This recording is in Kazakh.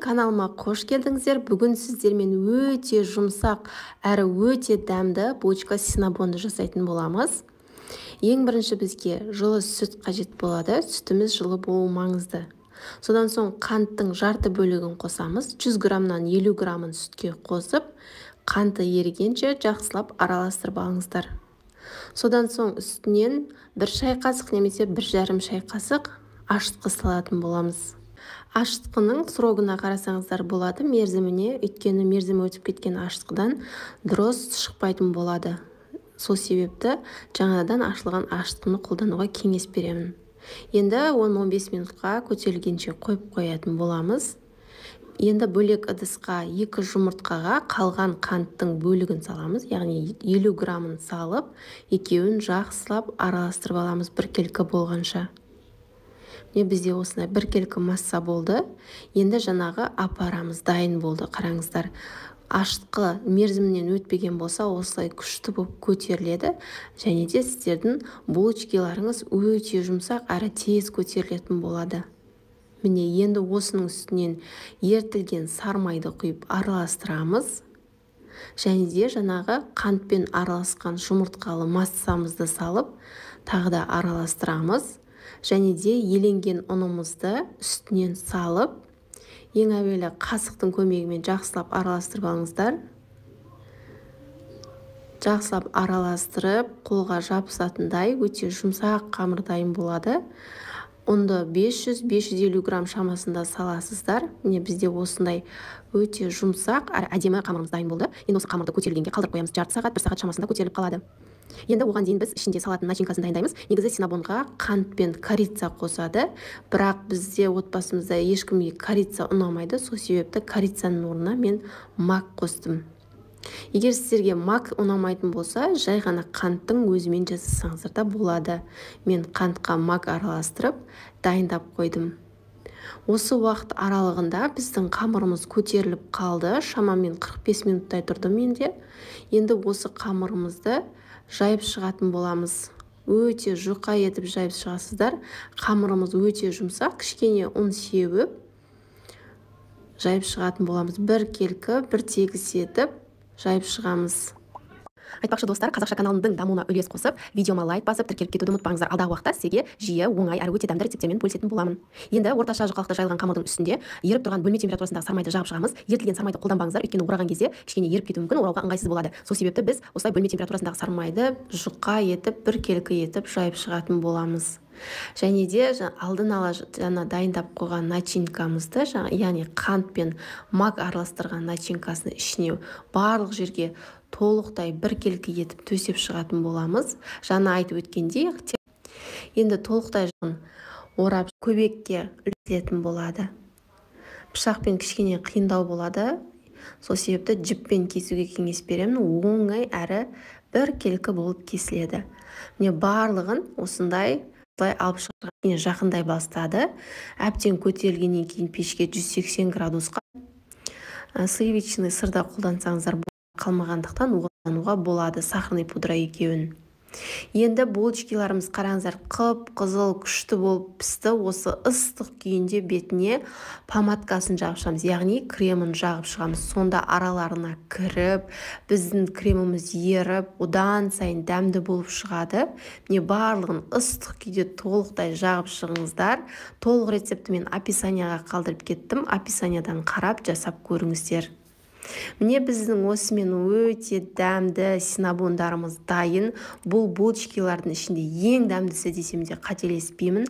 Каналыма қош келдіңіздер. Бүгін сіздермен өте жұмсақ әрі өте дәмді булочка синнабонды жасайтын боламыз. Ең бірінші бізге жылы сүт қажет болады. Сүтіміз жылы болуы маңызды. Содан соң қанттың жарты бөлігін қосамыз. 100 граммнан 50 граммын сүтке қосып, қанты ерігенше жақсылап араластырып алыңыздар. Содан соң үстінен 1 шай қасық немесе 1,5 шай қасық ашытқы салатын боламыз. Ашытқының срогына қарасаңыздар болады, мерзіміне, өйткені мерзімі өтіп кеткен ашытқыдан дұрыс шықпайтын болады. Сол себепті жаңадан ашылған ашытқыны қолдануға кеңес беремін. Енді 10-15 минутқа көтерілгенше қойып қоятын боламыз. Енді бөлек ыдысқа 2 жұмыртқаға қалған қанттың бөлігін саламыз, яғни 50 граммын салып, екеуін жақсылап араластырып аламыз біркелкі болғанша. Бізде осындай біркелкі масса болды. Енді жаңағы апарамыз дайын болды. Қараңыздар, ашытқы мерзімінен өтпеген болса, осылай күшті болып көтеріледі. Және де сіздердің булочкаларыңыз өте жұмсақ әрі тез көтерілетін болады. Міне енді осының үстінен ертілген сармайды құйып араластырамыз. Және де жаңағы қантпен араласқан жұмыртқалы массамызды салып, тағы да араластырамыз. Және де еленген ұнымызды үстінен салып, ең әуелі қасықтың көмегімен жақсылап араластырып алыңыздар. Жақсылап араластырып, қолға жабысатындай өте жұмсақ қамыр дайын болады. Ұнды 500-550 грамм шамасында саласыздар. Міне бізде осындай өте жұмсақ әрі әдемі қамырымыз дайын болды. Енді осы қамырды көтерілгенге қалдырып қоямыз. Жарты сағат, 1 сағат шамасында көтеріліп қалады. Енді оған дейін біз ішінде салатын начинкасын дайындаймыз. Негізі синнабонға қант пен корица қосады, бірақ бізде отбасымызда ешкімге корица ұнамайды. Сол себепті корицаның орнына мен мак қостым. Егер сіздерге мак ұнамайтын болса, жай ғана қанттың өзімен жасасаңыздар да болады. Мен қантқа мак араластырып дайындап қойдым. Осы уақыт аралығында біздің қамырымыз көтеріліп қалды. Шамамен 45 минуттай тұрды менде. Енді осы қамырымызды жайып шығатын боламыз. Өте жұқа етіп жайып шығасыздар. Қамырымыз өте жұмсақ, кішкене ұн сеуіп жайып шығатын боламыз. Біркелкі, бір тегіс етіп жайып шығамыз. Айтпақшы достар, қазақша каналымның дамуына үлес қосып, видеома лайк басып, тіркеліп кетуді ұмытпаңыздар. Алдағы уақытта сізге жиі, оңай әрі өте дәмді рецептермен бөлісетін боламын. Енді орташа жұқалықты жайылған қамырдың үстінде еріп тұрған бөлме температурасындағы сармайды жағып шығамыз. Ертілген сармайды қолданбаңыздар, өйткені ораған кезде кішкене еріп кетуі мүмкін, орауға ыңғайсыз болады. Сол себепті біз осылай бөлме температурасындағы сармайды жұқа етіп, біркелкі етіп жайып шығатын боламыз. Және де алдын ала дайындап қойған начинкамызды, яғни қант пен мак араластырған начинкасын ішіне барлық жерге толықтай біркелкі етіп төсеп шығатын боламыз. Жаңа айтып өткендей, енді толықтай орап көбекке үлесетін болады. Пышақпен кішкене қиындау болады. Сол себепті жіппен кесуге кеңес беремін. Оңай әрі біркелкі болып кесіледі. Міне барлығын осындай алып шығарған жақындай бастады. Әбден көтерілгеннен кейін пешке 180 градусқа сливочный сырда қолдансаңыздар қалмағандықтан қолдануға болады, сахарный пудра екеуін. Енді булочкаларымыз қараңыздар, қып-қызыл күшті болып пісті. Осы ыстық күйінде бетіне помадкасын жағып шығамыз, яғни кремін жағып шығамыз. Сонда араларына кіріп, біздің креміміз еріп, одан сайын дәмді болып шығады. Міне барлығын ыстық күйде толықтай жағып шығыңыздар. Толық рецепті мен описанияға қалдырып кеттім. Описаниядан қарап жасап көріңіздер. Міне біздің осымен өте дәмді синнабондарымыз дайын. Бұл булочкалардың ішінде ең дәмдісі десем де қателеспеймін.